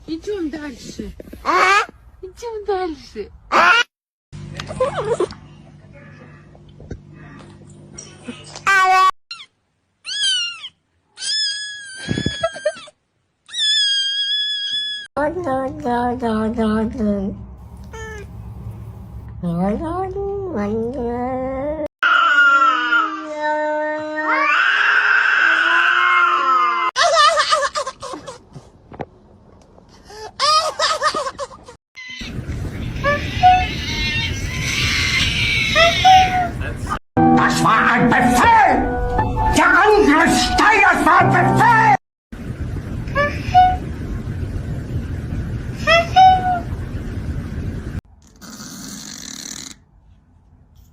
Идем дальше. Идем дальше. Das war ein Befehl! Der Angriff Steyrs war ein Befehl!